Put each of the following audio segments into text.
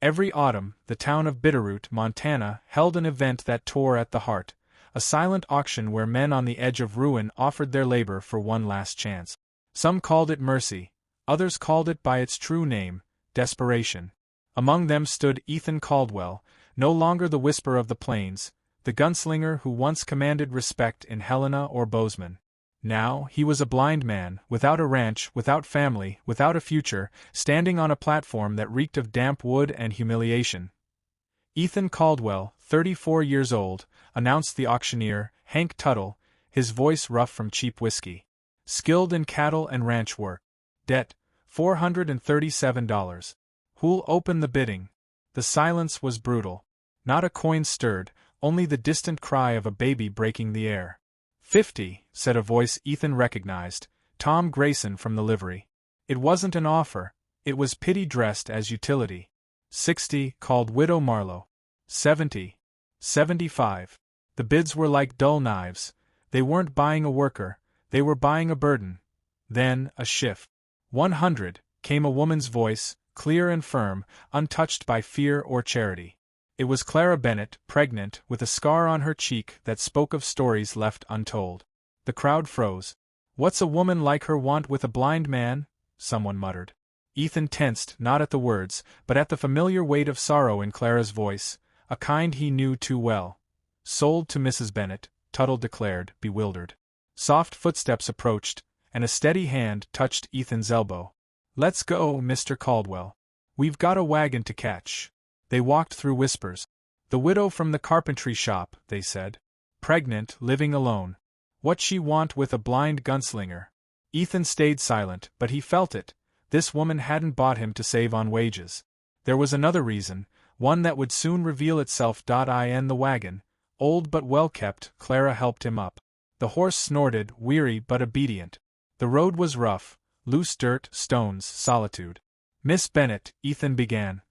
Every autumn, the town of Bitterroot, Montana, held an event that tore at the heart, a silent auction where men on the edge of ruin offered their labor for one last chance. Some called it mercy, others called it by its true name, desperation. Among them stood Ethan Caldwell, no longer the whisper of the plains, the gunslinger who once commanded respect in Helena or Bozeman. Now, he was a blind man, without a ranch, without family, without a future, standing on a platform that reeked of damp wood and humiliation. Ethan Caldwell, 34 years old, announced the auctioneer, Hank Tuttle, his voice rough from cheap whiskey. Skilled in cattle and ranch work. Debt, $437. Who'll open the bidding? The silence was brutal. Not a coin stirred, only the distant cry of a baby breaking the air. 50, said a voice Ethan recognized, Tom Grayson from the livery. It wasn't an offer, it was pity dressed as utility. 60, called Widow Marlowe. 70. 75. The bids were like dull knives. They weren't buying a worker, they were buying a burden. Then, a shift. 100, came a woman's voice, clear and firm, untouched by fear or charity. It was Clara Bennett, pregnant, with a scar on her cheek that spoke of stories left untold. The crowd froze. What's a woman like her want with a blind man? Someone muttered. Ethan tensed, not at the words, but at the familiar weight of sorrow in Clara's voice, a kind he knew too well. Sold to Mrs. Bennett, Tuttle declared, bewildered. Soft footsteps approached, and a steady hand touched Ethan's elbow. Let's go, Mr. Caldwell. We've got a wagon to catch. They walked through whispers. The widow from the carpentry shop, they said. Pregnant, living alone. What'd she want with a blind gunslinger? Ethan stayed silent, but he felt it. This woman hadn't bought him to save on wages. There was another reason, one that would soon reveal itself. In the wagon, old but well kept, Clara helped him up. The horse snorted, weary but obedient. The road was rough, loose dirt, stones, solitude. Miss Bennett, Ethan began.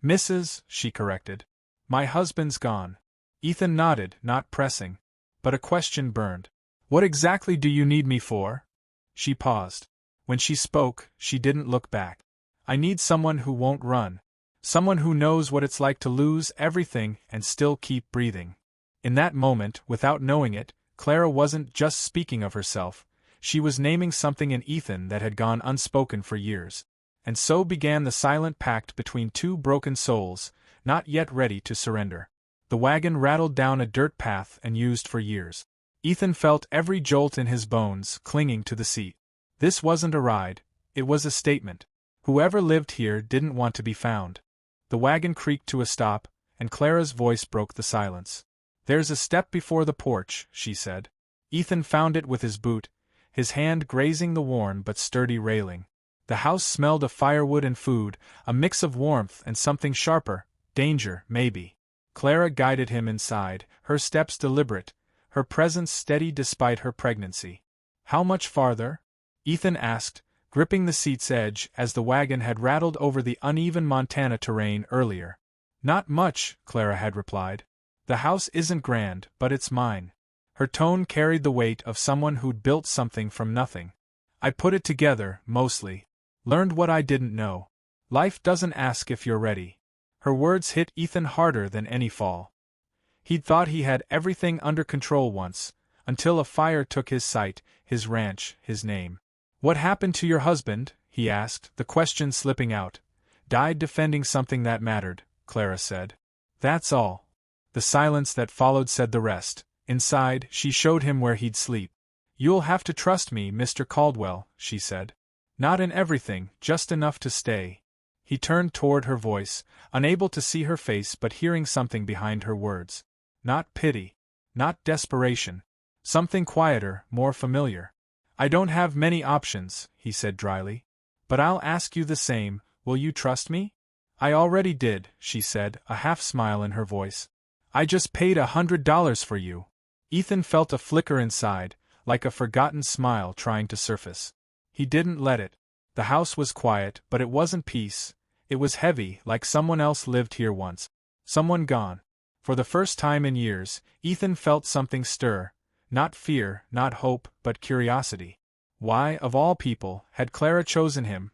Mrs., she corrected. My husband's gone. Ethan nodded, not pressing. But a question burned. What exactly do you need me for? She paused. When she spoke, she didn't look back. I need someone who won't run. Someone who knows what it's like to lose everything and still keep breathing. In that moment, without knowing it, Clara wasn't just speaking of herself. She was naming something in Ethan that had gone unspoken for years. And so began the silent pact between two broken souls, not yet ready to surrender. The wagon rattled down a dirt path unused for years. Ethan felt every jolt in his bones, clinging to the seat. This wasn't a ride, it was a statement. Whoever lived here didn't want to be found. The wagon creaked to a stop, and Clara's voice broke the silence. There's a step before the porch, she said. Ethan found it with his boot, his hand grazing the worn but sturdy railing. The house smelled of firewood and food, a mix of warmth and something sharper, danger, maybe. Clara guided him inside, her steps deliberate, her presence steady despite her pregnancy. How much farther? Ethan asked, gripping the seat's edge as the wagon had rattled over the uneven Montana terrain earlier. Not much, Clara had replied. The house isn't grand, but it's mine. Her tone carried the weight of someone who'd built something from nothing. I put it together, mostly. Learned what I didn't know. Life doesn't ask if you're ready. Her words hit Ethan harder than any fall. He'd thought he had everything under control once, until a fire took his sight, his ranch, his name. What happened to your husband? He asked, the question slipping out. Died defending something that mattered, Clara said. That's all. The silence that followed said the rest. Inside, she showed him where he'd sleep. You'll have to trust me, Mr. Caldwell, she said. Not in everything, just enough to stay. He turned toward her voice, unable to see her face but hearing something behind her words. Not pity. Not desperation. Something quieter, more familiar. I don't have many options, he said dryly. But I'll ask you the same, will you trust me? I already did, she said, a half-smile in her voice. I just paid $100 for you. Ethan felt a flicker inside, like a forgotten smile trying to surface. He didn't let it. The house was quiet, but it wasn't peace. It was heavy, like someone else lived here once. Someone gone. For the first time in years, Ethan felt something stir. Not fear, not hope, but curiosity. Why, of all people, had Clara chosen him?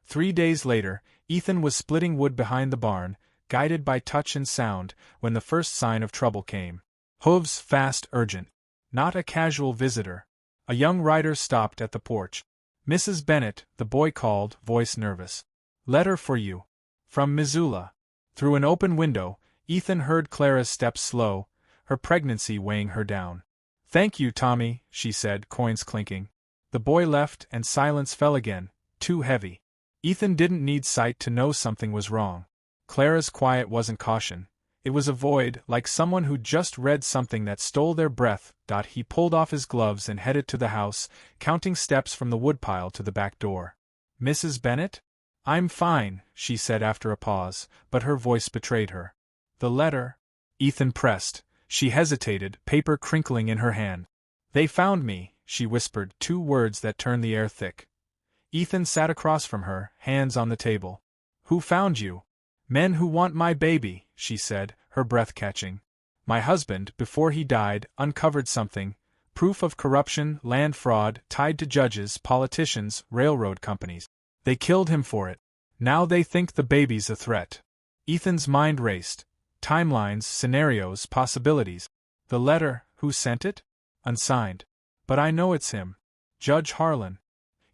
3 days later, Ethan was splitting wood behind the barn, guided by touch and sound, when the first sign of trouble came. Hooves, fast, urgent. Not a casual visitor. A young rider stopped at the porch. "Mrs. Bennet," the boy called, voice nervous. "Letter for you. From Missoula." Through an open window, Ethan heard Clara's steps slow, her pregnancy weighing her down. "Thank you, Tommy," she said, coins clinking. The boy left and silence fell again, too heavy. Ethan didn't need sight to know something was wrong. Clara's quiet wasn't caution. It was a void, like someone who'd just read something that stole their breath. He pulled off his gloves and headed to the house, counting steps from the woodpile to the back door. "Mrs. Bennet?" "I'm fine," she said after a pause, but her voice betrayed her. "The letter?" Ethan pressed. She hesitated, paper crinkling in her hand. "They found me," she whispered, 2 words that turned the air thick. Ethan sat across from her, hands on the table. "Who found you?" "Men who want my baby," she said, her breath catching. "My husband, before he died, uncovered something, proof of corruption, land fraud, tied to judges, politicians, railroad companies. They killed him for it. Now they think the baby's a threat." Ethan's mind raced. Timelines, scenarios, possibilities. "The letter, who sent it?" "Unsigned. But I know it's him. Judge Harlan.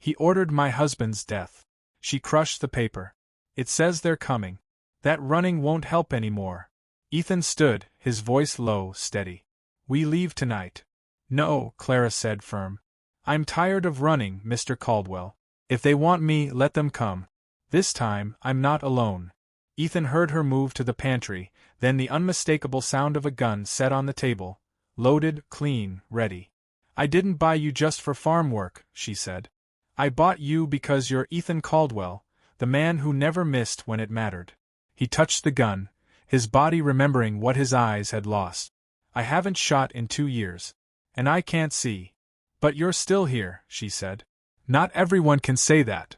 He ordered my husband's death." She crushed the paper. "It says they're coming. That running won't help anymore." Ethan stood, his voice low, steady. "We leave tonight." "No," Clara said, firm. "I'm tired of running, Mr. Caldwell. If they want me, let them come. This time, I'm not alone." Ethan heard her move to the pantry, then the unmistakable sound of a gun set on the table, loaded, clean, ready. "I didn't buy you just for farm work," she said. "I bought you because you're Ethan Caldwell, the man who never missed when it mattered." He touched the gun, his body remembering what his eyes had lost. "I haven't shot in 2 years. And I can't see. But you're still here," she said. "Not everyone can say that."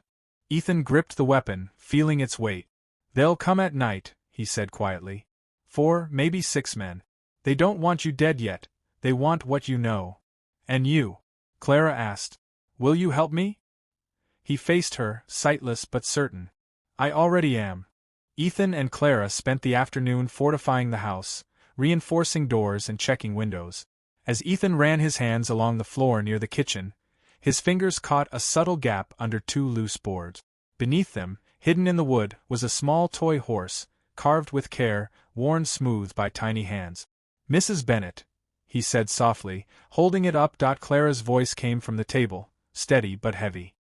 Ethan gripped the weapon, feeling its weight. "They'll come at night," he said quietly. 4, maybe 6 men. They don't want you dead yet, they want what you know. "And you?" Clara asked. "Will you help me?" He faced her, sightless but certain. "I already am." Ethan and Clara spent the afternoon fortifying the house, reinforcing doors and checking windows. As Ethan ran his hands along the floor near the kitchen, his fingers caught a subtle gap under 2 loose boards. Beneath them, hidden in the wood, was a small toy horse, carved with care, worn smooth by tiny hands. "Mrs. Bennet," he said softly, holding it up. Clara's voice came from the table, steady but heavy.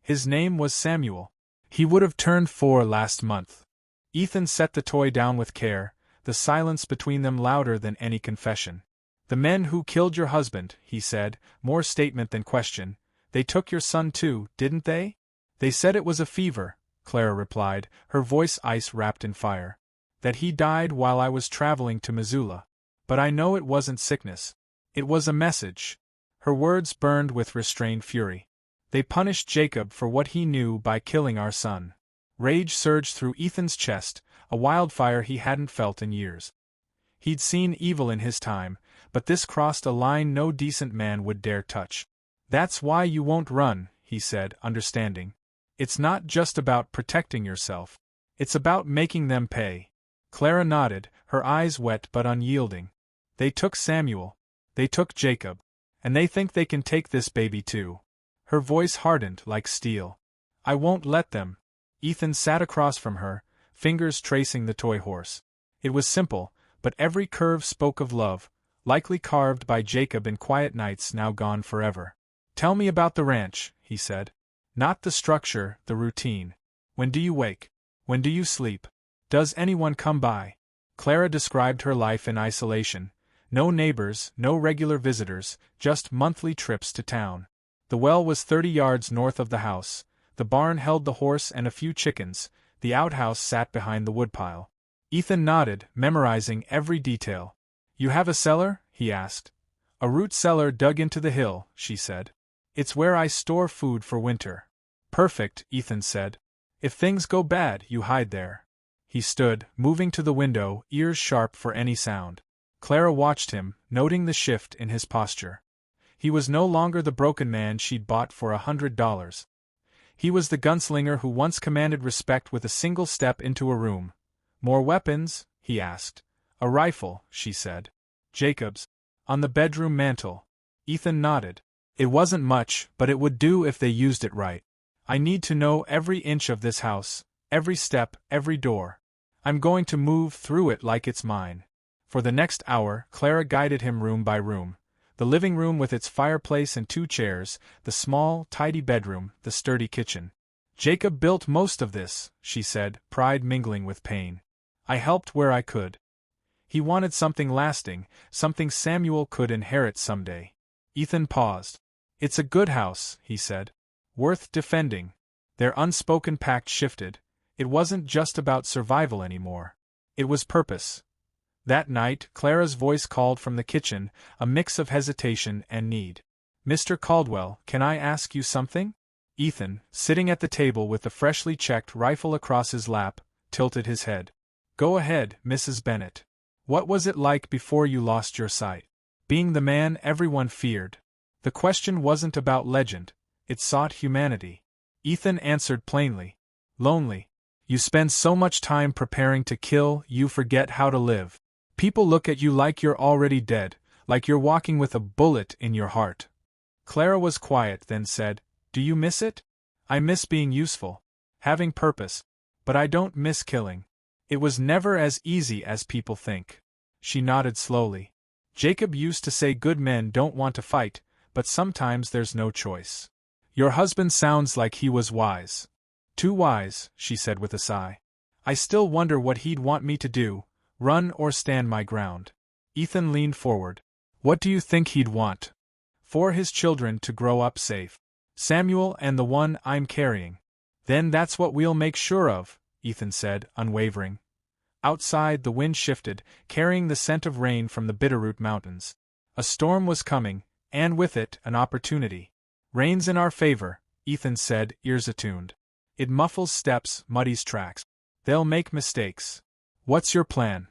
His name was Samuel. He would have turned 4 last month. Ethan set the toy down with care, the silence between them louder than any confession. "The men who killed your husband," he said, more statement than question, "they took your son too, didn't they?" "They said it was a fever," Clara replied, her voice ice wrapped in fire. "That he died while I was traveling to Missoula. But I know it wasn't sickness. It was a message." Her words burned with restrained fury. "They punished Jacob for what he knew by killing our son." Rage surged through Ethan's chest, a wildfire he hadn't felt in years. He'd seen evil in his time, but this crossed a line no decent man would dare touch. "That's why you won't run," he said, understanding. "It's not just about protecting yourself. It's about making them pay." Clara nodded, her eyes wet but unyielding. "They took Samuel. They took Jacob. And they think they can take this baby too." Her voice hardened like steel. "I won't let them." Ethan sat across from her, fingers tracing the toy horse. It was simple, but every curve spoke of love, likely carved by Jacob in quiet nights now gone forever. "Tell me about the ranch," he said. "Not the structure, the routine. When do you wake? When do you sleep? Does anyone come by?" Clara described her life in isolation. No neighbors, no regular visitors, just monthly trips to town. The well was 30 yards north of the house. The barn held the horse and a few chickens. The outhouse sat behind the woodpile. Ethan nodded, memorizing every detail. "You have a cellar?" he asked. "A root cellar dug into the hill," she said. "It's where I store food for winter." "Perfect," Ethan said. "If things go bad, you hide there." He stood, moving to the window, ears sharp for any sound. Clara watched him, noting the shift in his posture. He was no longer the broken man she'd bought for $100. He was the gunslinger who once commanded respect with a single step into a room. More weapons? He asked. A rifle, she said. Jacob's. On the bedroom mantel. Ethan nodded. It wasn't much, but it would do if they used it right. I need to know every inch of this house, every step, every door. I'm going to move through it like it's mine. For the next hour, Clara guided him room by room. The living room with its fireplace and 2 chairs, the small, tidy bedroom, the sturdy kitchen. Jacob built most of this, she said, pride mingling with pain. I helped where I could. He wanted something lasting, something Samuel could inherit someday. Ethan paused. It's a good house, he said. Worth defending. Their unspoken pact shifted. It wasn't just about survival anymore. It was purpose. That night, Clara's voice called from the kitchen, a mix of hesitation and need. Mr. Caldwell, can I ask you something? Ethan, sitting at the table with the freshly checked rifle across his lap, tilted his head. Go ahead, Mrs. Bennet. What was it like before you lost your sight? Being the man everyone feared. The question wasn't about legend, it sought humanity. Ethan answered plainly. Lonely. You spend so much time preparing to kill, you forget how to live. People look at you like you're already dead, like you're walking with a bullet in your heart. Clara was quiet, then said, Do you miss it? I miss being useful, having purpose, but I don't miss killing. It was never as easy as people think. She nodded slowly. Jacob used to say good men don't want to fight, but sometimes there's no choice. Your husband sounds like he was wise. Too wise, she said with a sigh. I still wonder what he'd want me to do, run or stand my ground. Ethan leaned forward. What do you think he'd want? For his children to grow up safe. Samuel and the one I'm carrying. Then that's what we'll make sure of, Ethan said, unwavering. Outside, the wind shifted, carrying the scent of rain from the Bitterroot Mountains. A storm was coming, and with it, an opportunity. Rain's in our favor, Ethan said, ears attuned. It muffles steps, muddies tracks. They'll make mistakes. What's your plan?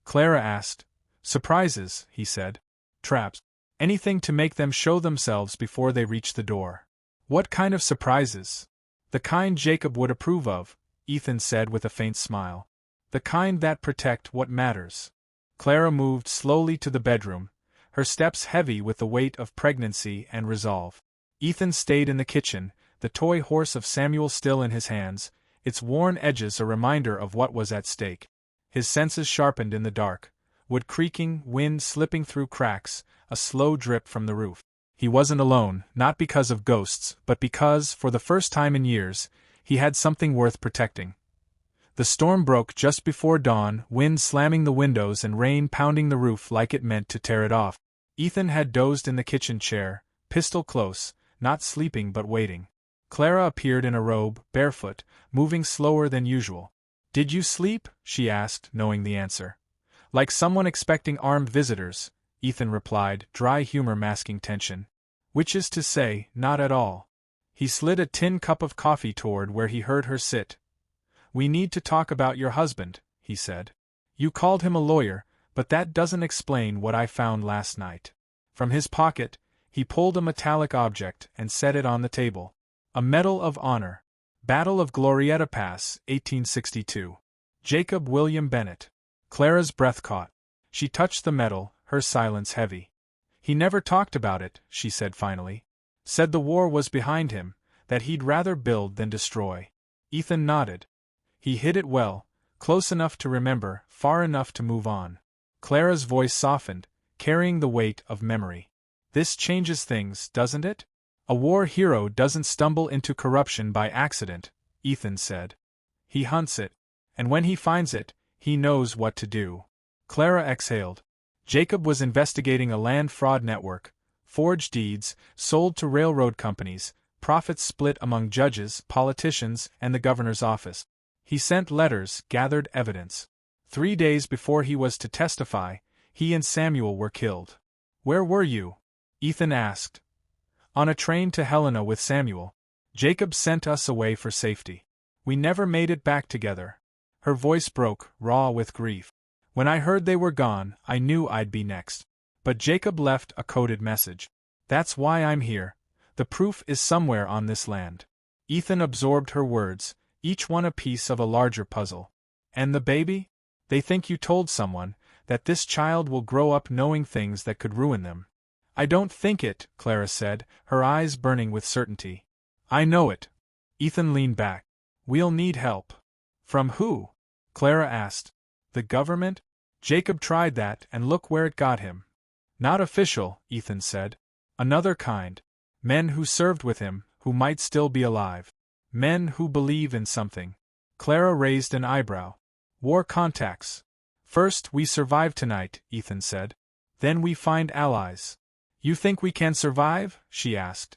Clara asked. Surprises, he said. Traps. Anything to make them show themselves before they reach the door. What kind of surprises? The kind Jacob would approve of, Ethan said with a faint smile. The kind that protect what matters. Clara moved slowly to the bedroom, her steps heavy with the weight of pregnancy and resolve. Ethan stayed in the kitchen, the toy horse of Samuel still in his hands, its worn edges a reminder of what was at stake. His senses sharpened in the dark, wood creaking, wind slipping through cracks, a slow drip from the roof. He wasn't alone, not because of ghosts, but because, for the first time in years, he had something worth protecting. The storm broke just before dawn, wind slamming the windows and rain pounding the roof like it meant to tear it off. Ethan had dozed in the kitchen chair, pistol close, not sleeping but waiting. Clara appeared in a robe, barefoot, moving slower than usual. Did you sleep? She asked, knowing the answer. Like someone expecting armed visitors, Ethan replied, dry humor masking tension. Which is to say, not at all. He slid a tin cup of coffee toward where he heard her sit. We need to talk about your husband, he said. You called him a lawyer, but that doesn't explain what I found last night. From his pocket, he pulled a metallic object and set it on the table. A Medal of Honor. Battle of Glorieta Pass, 1862. Jacob William Bennet. Clara's breath caught. She touched the medal, her silence heavy. He never talked about it, she said finally. Said the war was behind him, that he'd rather build than destroy. Ethan nodded. He hid it well, close enough to remember, far enough to move on. Clara's voice softened, carrying the weight of memory. This changes things, doesn't it? A war hero doesn't stumble into corruption by accident, Ethan said. He hunts it, and when he finds it, he knows what to do. Clara exhaled. Jacob was investigating a land fraud network, forged deeds, sold to railroad companies, profits split among judges, politicians, and the governor's office. He sent letters, gathered evidence. 3 days before he was to testify, he and Samuel were killed. Where were you? Ethan asked. On a train to Helena with Samuel. Jacob sent us away for safety. We never made it back together. Her voice broke, raw with grief. When I heard they were gone, I knew I'd be next. But Jacob left a coded message. That's why I'm here. The proof is somewhere on this land. Ethan absorbed her words, each one a piece of a larger puzzle. And the baby? They think you told someone, that this child will grow up knowing things that could ruin them. I don't think it, Clara said, her eyes burning with certainty. I know it. Ethan leaned back. We'll need help. From who? Clara asked. The government? Jacob tried that and look where it got him. Not official, Ethan said. Another kind. Men who served with him, who might still be alive. Men who believe in something. Clara raised an eyebrow. War contacts. First we survive tonight, Ethan said. Then we find allies. You think we can survive? She asked.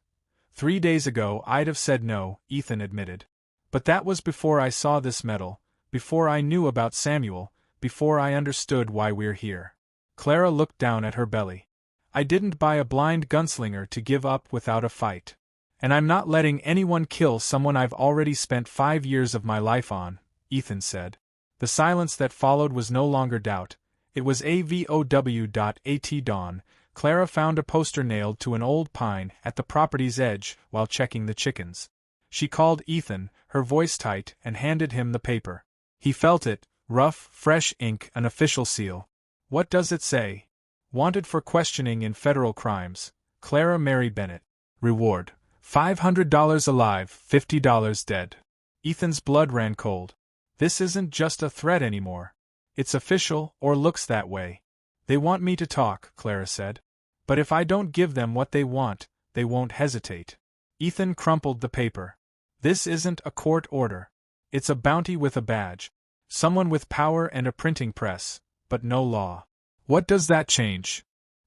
3 days ago I'd have said no, Ethan admitted. But that was before I saw this medal, before I knew about Samuel, before I understood why we're here. Clara looked down at her belly. I didn't buy a blind gunslinger to give up without a fight. And I'm not letting anyone kill someone I've already spent 5 years of my life on, Ethan said. The silence that followed was no longer doubt. It was AVOW.AT dawn. Clara found a poster nailed to an old pine at the property's edge while checking the chickens. She called Ethan, her voice tight, and handed him the paper. He felt it, rough, fresh ink, an official seal. What does it say? Wanted for questioning in federal crimes. Clara Mary Bennett. Reward: $500 alive, $50 dead. Ethan's blood ran cold. This isn't just a threat anymore. It's official, or looks that way. They want me to talk, Clara said. But if I don't give them what they want, they won't hesitate. Ethan crumpled the paper. This isn't a court order. It's a bounty with a badge. Someone with power and a printing press, but no law. What does that change?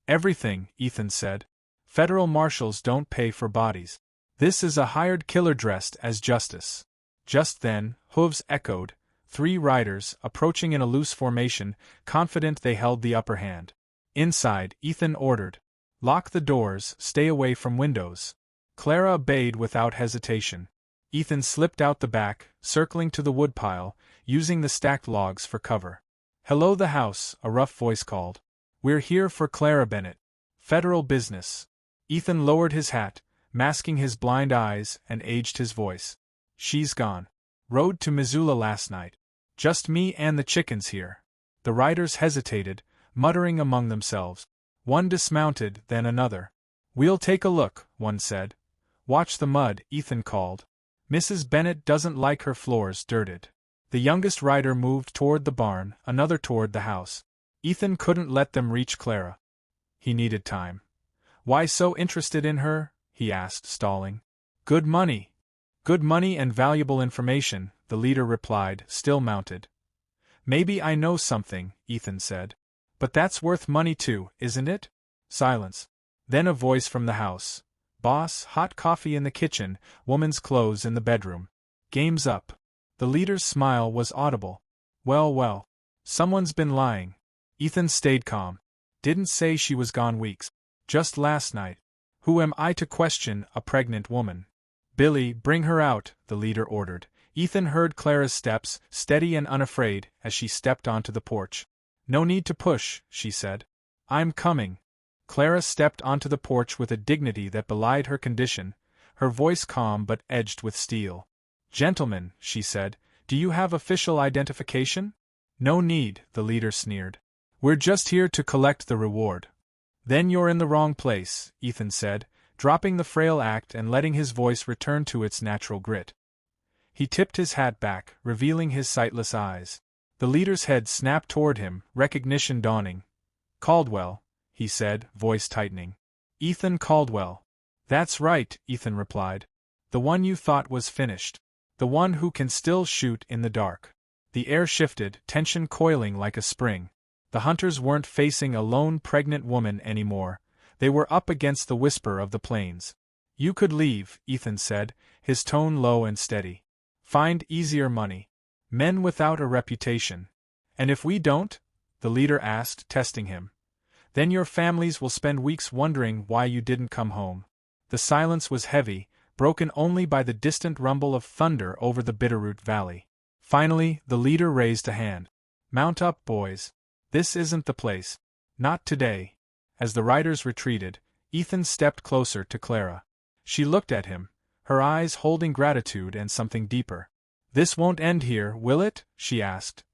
Everything, Ethan said. Federal marshals don't pay for bodies. This is a hired killer dressed as justice. Just then, hooves echoed, 3 riders, approaching in a loose formation, confident they held the upper hand. Inside, Ethan ordered. Lock the doors, stay away from windows. Clara obeyed without hesitation. Ethan slipped out the back, circling to the woodpile, using the stacked logs for cover. Hello the house, a rough voice called. We're here for Clara Bennett. Federal business. Ethan lowered his hat, masking his blind eyes, and aged his voice. She's gone. Rode to Missoula last night. Just me and the chickens here. The riders hesitated, muttering among themselves. One dismounted, then another. We'll take a look, one said. Watch the mud, Ethan called. Mrs. Bennett doesn't like her floors dirted. The youngest rider moved toward the barn, another toward the house. Ethan couldn't let them reach Clara. He needed time. Why so interested in her? He asked, stalling. Good money. Good money and valuable information, the leader replied, still mounted. Maybe I know something, Ethan said. But that's worth money too, isn't it? Silence. Then a voice from the house. Boss, hot coffee in the kitchen, woman's clothes in the bedroom. Game's up. The leader's smile was audible. Well, well. Someone's been lying. Ethan stayed calm. Didn't say she was gone weeks. Just last night. Who am I to question a pregnant woman? Billy, bring her out, the leader ordered. Ethan heard Clara's steps, steady and unafraid, as she stepped onto the porch. No need to push, she said. I'm coming. Clara stepped onto the porch with a dignity that belied her condition, her voice calm but edged with steel. Gentlemen, she said, do you have official identification? No need, the leader sneered. We're just here to collect the reward. Then you're in the wrong place, Ethan said, dropping the frail act and letting his voice return to its natural grit. He tipped his hat back, revealing his sightless eyes. The leader's head snapped toward him, recognition dawning. Caldwell, he said, voice tightening. Ethan Caldwell. That's right, Ethan replied. The one you thought was finished. The one who can still shoot in the dark. The air shifted, tension coiling like a spring. The hunters weren't facing a lone pregnant woman anymore. They were up against the whisper of the plains. You could leave, Ethan said, his tone low and steady. Find easier money. Men without a reputation. And if we don't? The leader asked, testing him. Then your families will spend weeks wondering why you didn't come home. The silence was heavy, broken only by the distant rumble of thunder over the Bitterroot Valley. Finally, the leader raised a hand. Mount up, boys. This isn't the place. Not today. As the riders retreated, Ethan stepped closer to Clara. She looked at him, her eyes holding gratitude and something deeper. "This won't end here, will it?" she asked.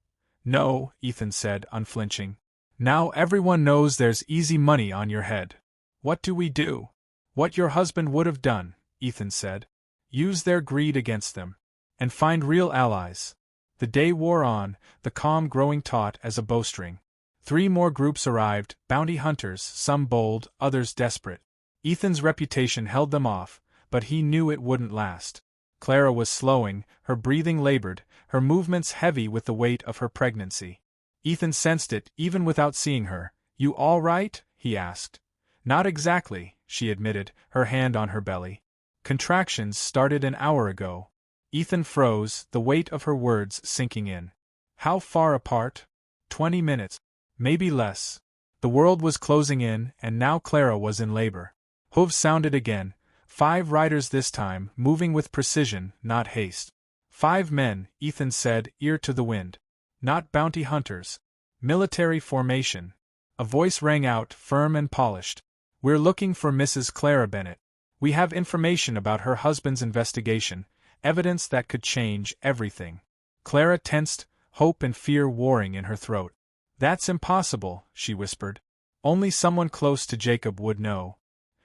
"No," Ethan said, unflinching. "Now everyone knows there's easy money on your head. What do we do?" "What your husband would have done," Ethan said. "Use their greed against them. And find real allies." The day wore on, the calm growing taut as a bowstring. 3 more groups arrived, bounty hunters, some bold, others desperate. Ethan's reputation held them off, but he knew it wouldn't last. Clara was slowing, her breathing labored, her movements heavy with the weight of her pregnancy. Ethan sensed it, even without seeing her. "You all right?" he asked. "Not exactly," she admitted, her hand on her belly. "Contractions started an hour ago." Ethan froze, the weight of her words sinking in. "How far apart?" 20 minutes. Maybe less. The world was closing in, and now Clara was in labor. Hooves sounded again, 5 riders this time, moving with precision, not haste. 5 men, Ethan said, ear to the wind. Not bounty hunters. Military formation. A voice rang out, firm and polished. "We're looking for Mrs. Clara Bennett. We have information about her husband's investigation, evidence that could change everything." Clara tensed, hope and fear warring in her throat. "That's impossible," she whispered. "Only someone close to Jacob would know."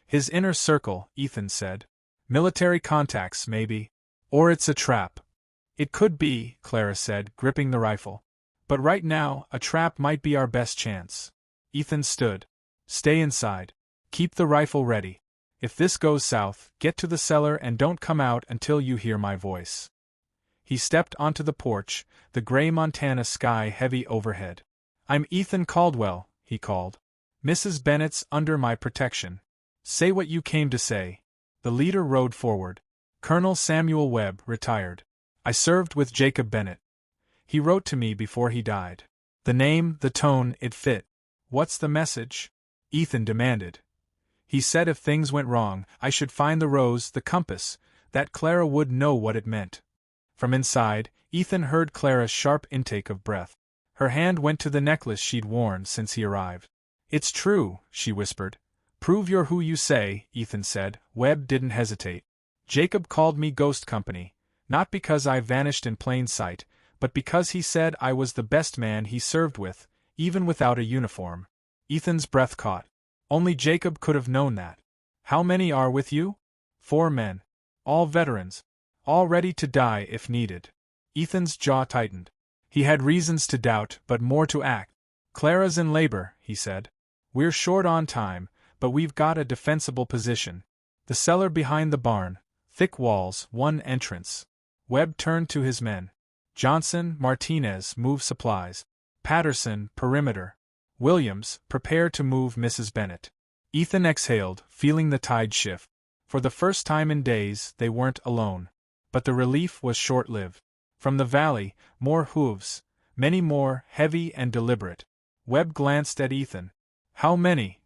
"His inner circle," Ethan said. "Military contacts, maybe. Or it's a trap." "It could be," Clara said, gripping the rifle. "But right now, a trap might be our best chance." Ethan stood. "Stay inside. Keep the rifle ready. If this goes south, get to the cellar and don't come out until you hear my voice." He stepped onto the porch, the gray Montana sky heavy overhead. "I'm Ethan Caldwell," he called. "Mrs. Bennett's under my protection. Say what you came to say." The leader rode forward. "Colonel Samuel Webb, retired. I served with Jacob Bennett. He wrote to me before he died." The name, the tone, it fit. "What's the message?" Ethan demanded. "He said if things went wrong, I should find the rose, the compass, that Clara would know what it meant." From inside, Ethan heard Clara's sharp intake of breath. Her hand went to the necklace she'd worn since he arrived. "It's true," she whispered. "Prove you're who you say," Ethan said. Webb didn't hesitate. "Jacob called me Ghost Company, not because I vanished in plain sight, but because he said I was the best man he served with, even without a uniform." Ethan's breath caught. Only Jacob could have known that. "How many are with you?" 4 men. All veterans. All ready to die if needed. Ethan's jaw tightened. He had reasons to doubt, but more to act. "Clara's in labor," he said. "We're short on time, but we've got a defensible position. The cellar behind the barn, thick walls, 1 entrance." Webb turned to his men. "Johnson, Martinez, move supplies. Patterson, perimeter. Williams, prepare to move Mrs. Bennett." Ethan exhaled, feeling the tide shift. For the first time in days, they weren't alone. But the relief was short-lived. From the valley, more hooves, many more, heavy and deliberate. Webb glanced at Ethan. "How many?"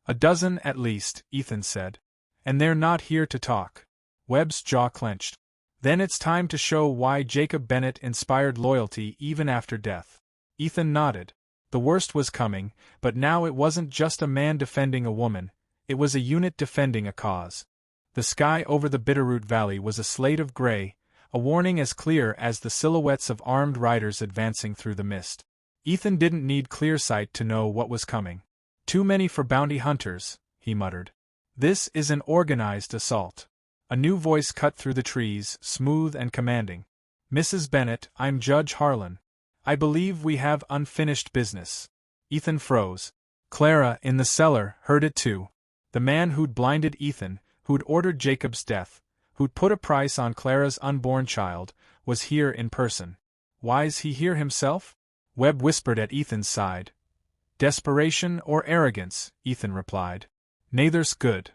"A dozen at least," Ethan said. "And they're not here to talk." Webb's jaw clenched. "Then it's time to show why Jacob Bennett inspired loyalty even after death." Ethan nodded. The worst was coming, but now it wasn't just a man defending a woman, it was a unit defending a cause. The sky over the Bitterroot Valley was a slate of gray, a warning as clear as the silhouettes of armed riders advancing through the mist. Ethan didn't need clear sight to know what was coming. "Too many for bounty hunters," he muttered. "This is an organized assault." A new voice cut through the trees, smooth and commanding. "Mrs. Bennett, I'm Judge Harlan. I believe we have unfinished business." Ethan froze. Clara, in the cellar, heard it too. The man who'd blinded Ethan, who'd ordered Jacob's death, who'd put a price on Clara's unborn child, was here in person. "Why's he here himself?" Webb whispered at Ethan's side. "Desperation or arrogance," Ethan replied. "Neither's good."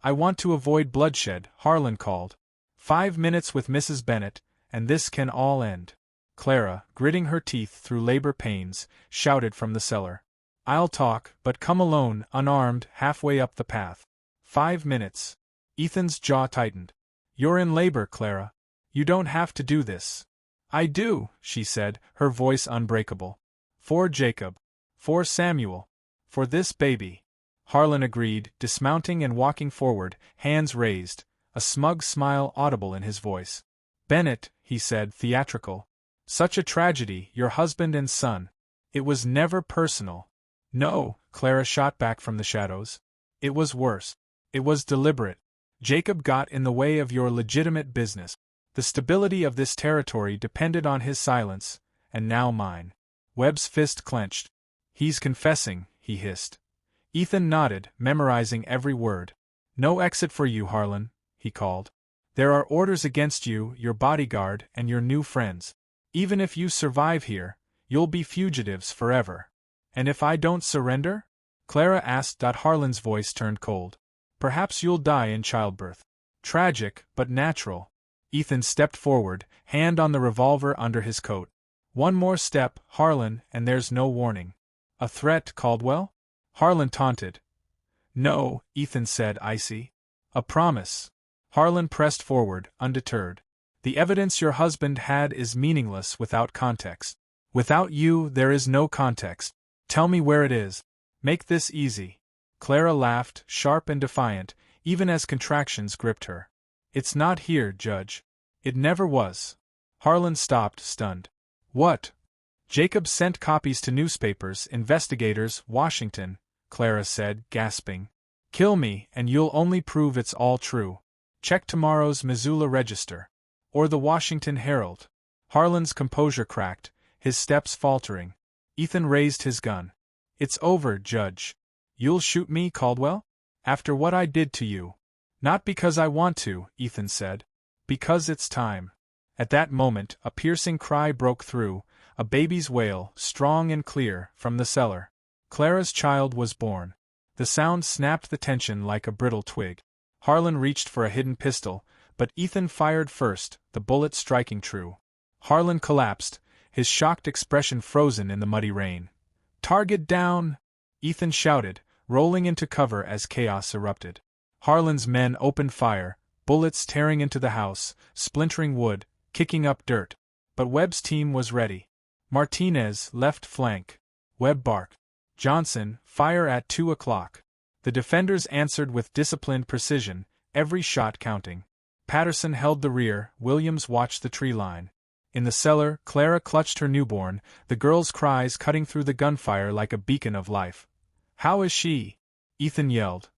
"I want to avoid bloodshed," Harlan called. 5 minutes with Mrs. Bennett, and this can all end." Clara, gritting her teeth through labor pains, shouted from the cellar. "I'll talk, but come alone, unarmed, halfway up the path." 5 minutes. Ethan's jaw tightened. "You're in labor, Clara. You don't have to do this." "I do," she said, her voice unbreakable. "For Jacob. For Samuel. For this baby." Harlan agreed, dismounting and walking forward, hands raised. a smug smile audible in his voice. Bennett, he said, theatrical. Such a tragedy, your husband and son. It was never personal. No, Clara shot back from the shadows. It was worse. It was deliberate. Jacob got in the way of your legitimate business. The stability of this territory depended on his silence, and now mine. Webb's fist clenched. He's confessing, he hissed. Ethan nodded, memorizing every word. No exit for you, Harlan, he called. There are orders against you, your bodyguard, and your new friends. Even if you survive here, you'll be fugitives forever. And if I don't surrender? Clara asked. Harlan's voice turned cold. Perhaps you'll die in childbirth. Tragic, but natural. Ethan stepped forward, hand on the revolver under his coat. One more step, Harlan, and there's no warning. A threat, Caldwell? Harlan taunted. No, Ethan said, icy. A promise. Harlan pressed forward, undeterred. The evidence your husband had is meaningless without context. Without you, there is no context. Tell me where it is. Make this easy. Clara laughed, sharp and defiant, even as contractions gripped her. It's not here, Judge. It never was. Harlan stopped, stunned. What? Jacob sent copies to newspapers, investigators, Washington, Clara said, gasping. Kill me, and you'll only prove it's all true. Check tomorrow's Missoula Register. Or the Washington Herald. Harlan's composure cracked, his steps faltering. Ethan raised his gun. It's over, Judge. You'll shoot me, Caldwell? After what I did to you. Not because I want to, Ethan said. Because it's time. At that moment, a piercing cry broke through, a baby's wail, strong and clear, from the cellar. Clara's child was born. The sound snapped the tension like a brittle twig. Harlan reached for a hidden pistol, but Ethan fired first, the bullet striking true. Harlan collapsed, his shocked expression frozen in the muddy rain. Target down! Ethan shouted, rolling into cover as chaos erupted. Harlan's men opened fire, bullets tearing into the house, splintering wood, kicking up dirt. But Webb's team was ready. Martinez, left flank. Webb barked. Johnson, fire at 2 o'clock. The defenders answered with disciplined precision, every shot counting. Patterson held the rear, Williams watched the tree line. In the cellar, Clara clutched her newborn, the girl's cries cutting through the gunfire like a beacon of life. How is she? Ethan yelled.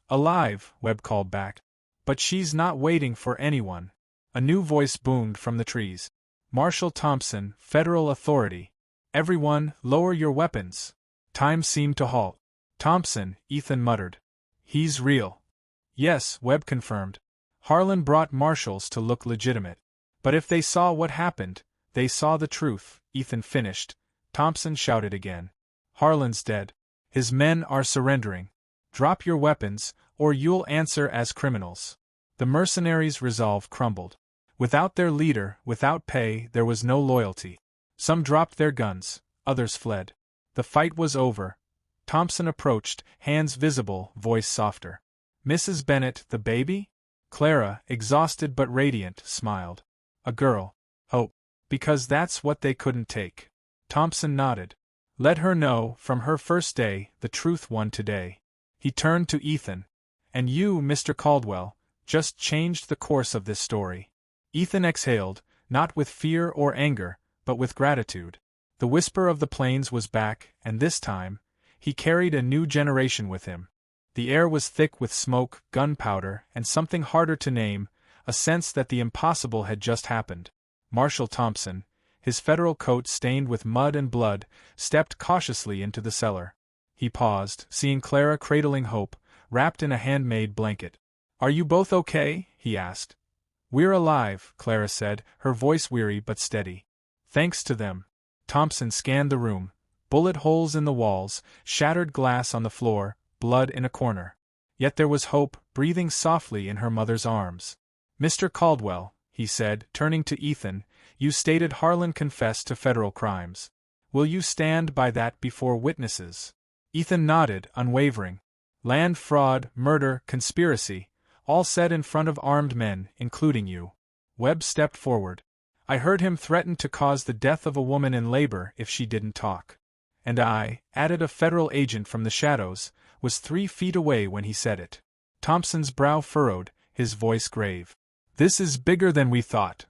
Alive, Webb called back. But she's not waiting for anyone. A new voice boomed from the trees. Marshal Thompson, Federal Authority. Everyone, lower your weapons. Time seemed to halt. Thompson, Ethan muttered. He's real. Yes, Webb confirmed. Harlan brought marshals to look legitimate. But if they saw what happened, they saw the truth, Ethan finished. Thompson shouted again. Harlan's dead. His men are surrendering. Drop your weapons, or you'll answer as criminals. The mercenaries' resolve crumbled. Without their leader, without pay, there was no loyalty. Some dropped their guns, others fled. The fight was over. Thompson approached, hands visible, voice softer. Mrs. Bennett, the baby? Clara, exhausted but radiant, smiled. A girl. Hope. Because that's what they couldn't take. Thompson nodded. Let her know, from her first day, the truth won today. He turned to Ethan. And you, Mr. Caldwell, just changed the course of this story. Ethan exhaled, not with fear or anger, but with gratitude. The whisper of the plains was back, and this time, he carried a new generation with him. The air was thick with smoke, gunpowder, and something harder to name, a sense that the impossible had just happened. Marshal Thompson, his federal coat stained with mud and blood, stepped cautiously into the cellar. He paused, seeing Clara cradling Hope, wrapped in a handmade blanket. Are you both okay? He asked. We're alive, Clara said, her voice weary but steady. Thanks to them. Thompson scanned the room. Bullet holes in the walls, shattered glass on the floor, blood in a corner. Yet there was Hope, breathing softly in her mother's arms. Mr. Caldwell, he said, turning to Ethan, you stated Harlan confessed to federal crimes. Will you stand by that before witnesses? Ethan nodded, unwavering. Land fraud, murder, conspiracy, all said in front of armed men, including you. Webb stepped forward. I heard him threaten to cause the death of a woman in labor if she didn't talk. And I, added a federal agent from the shadows, was 3 feet away when he said it. Thompson's brow furrowed, his voice grave. This is bigger than we thought.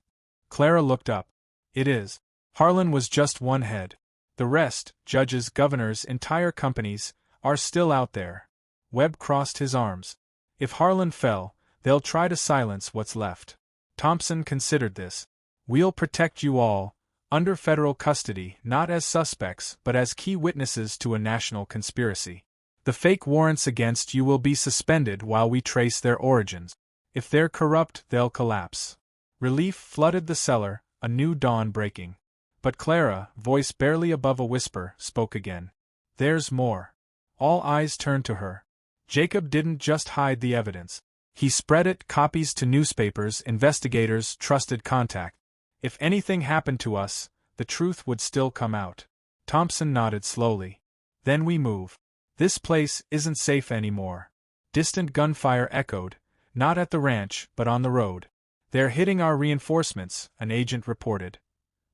Clara looked up. It is. Harlan was just one head. The rest, judges, governors, entire companies, are still out there. Webb crossed his arms. If Harlan fell, they'll try to silence what's left. Thompson considered this. We'll protect you all, under federal custody, not as suspects but as key witnesses to a national conspiracy. The fake warrants against you will be suspended while we trace their origins. If they're corrupt, they'll collapse. Relief flooded the cellar, a new dawn breaking. But Clara, voice barely above a whisper, spoke again. There's more. All eyes turned to her. Jacob didn't just hide the evidence. He spread it, copies to newspapers, investigators, trusted contact. If anything happened to us, the truth would still come out. Thompson nodded slowly. Then we move. This place isn't safe anymore. Distant gunfire echoed, not at the ranch but on the road. They're hitting our reinforcements, an agent reported.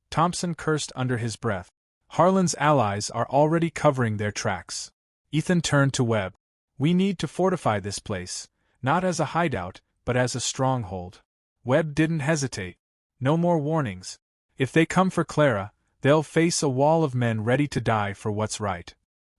Thompson cursed under his breath. Harlan's allies are already covering their tracks. Ethan turned to Webb. We need to fortify this place, not as a hideout, but as a stronghold. Webb didn't hesitate. No more warnings. If they come for Clara, they'll face a wall of men ready to die for what's right.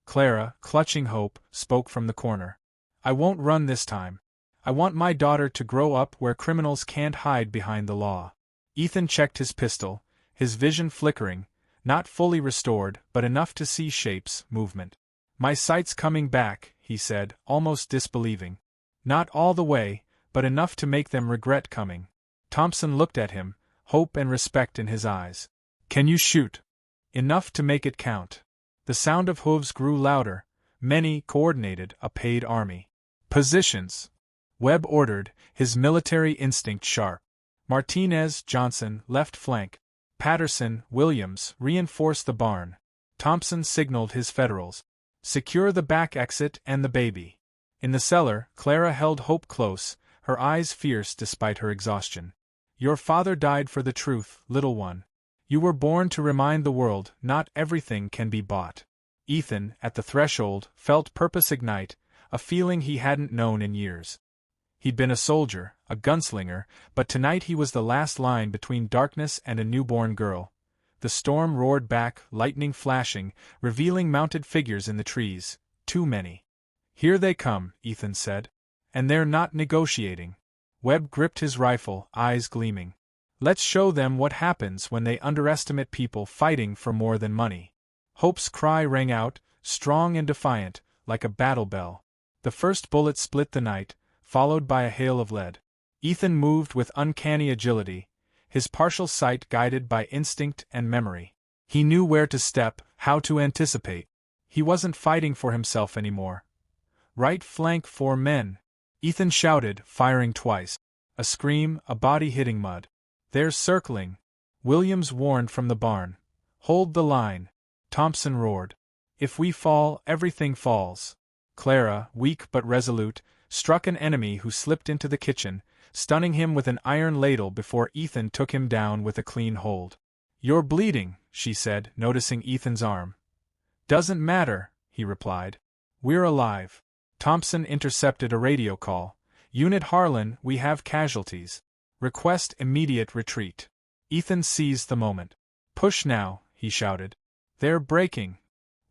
Clara, clutching hope, spoke from the corner. I won't run this time. I want my daughter to grow up where criminals can't hide behind the law. Ethan checked his pistol, his vision flickering, not fully restored but enough to see shapes, movement. My sight's coming back, he said, almost disbelieving. Not all the way, but enough to make them regret coming. Thompson looked at him, hope and respect in his eyes. Can you shoot? Enough to make it count. The sound of hooves grew louder. Many coordinated, a paid army. Positions. Webb ordered, his military instinct sharp. Martinez, Johnson, left flank. Patterson, Williams, reinforce the barn. Thompson signaled his Federals. Secure the back exit and the baby. In the cellar, Clara held Hope close, her eyes fierce despite her exhaustion. Your father died for the truth, little one. You were born to remind the world not everything can be bought. Ethan, at the threshold, felt purpose ignite, a feeling he hadn't known in years. He'd been a soldier, a gunslinger, but tonight he was the last line between darkness and a newborn girl. The storm roared back, lightning flashing, revealing mounted figures in the trees. Too many. Here they come, Ethan said. And they're not negotiating. Webb gripped his rifle, eyes gleaming. Let's show them what happens when they underestimate people fighting for more than money. Hope's cry rang out, strong and defiant, like a battle bell. The first bullet split the night, followed by a hail of lead. Ethan moved with uncanny agility, his partial sight guided by instinct and memory. He knew where to step, how to anticipate. He wasn't fighting for himself anymore. Right flank 4 men. Ethan shouted, firing twice. A scream, a body hitting mud. They're circling. Williams warned from the barn. Hold the line. Thompson roared. If we fall, everything falls. Clara, weak but resolute, struck an enemy who slipped into the kitchen, stunning him with an iron ladle before Ethan took him down with a clean hold. You're bleeding, she said, noticing Ethan's arm. Doesn't matter, he replied. We're alive. Thompson intercepted a radio call. Unit Harlan, we have casualties. Request immediate retreat. Ethan seized the moment. Push now, he shouted. They're breaking.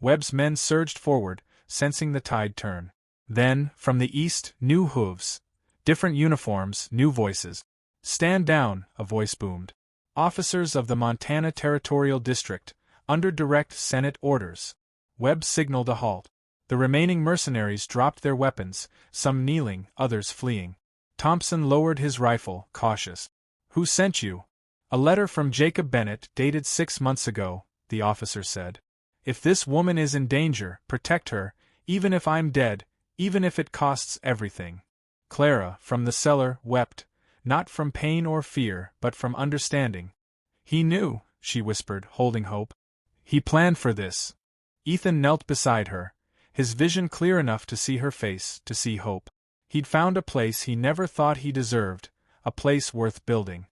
Webb's men surged forward, sensing the tide turn. Then, from the east, new hooves. Different uniforms, new voices. Stand down, a voice boomed. Officers of the Montana Territorial District, under direct Senate orders. Webb signaled a halt. The remaining mercenaries dropped their weapons, some kneeling, others fleeing. Thompson lowered his rifle, cautious. Who sent you? A letter from Jacob Bennett, dated 6 months ago, the officer said. If this woman is in danger, protect her, even if I'm dead, even if it costs everything. Clara, from the cellar, wept, not from pain or fear, but from understanding. He knew, she whispered, holding Hope. He planned for this. Ethan knelt beside her, his vision clear enough to see her face, to see Hope. He'd found a place he never thought he deserved, a place worth building.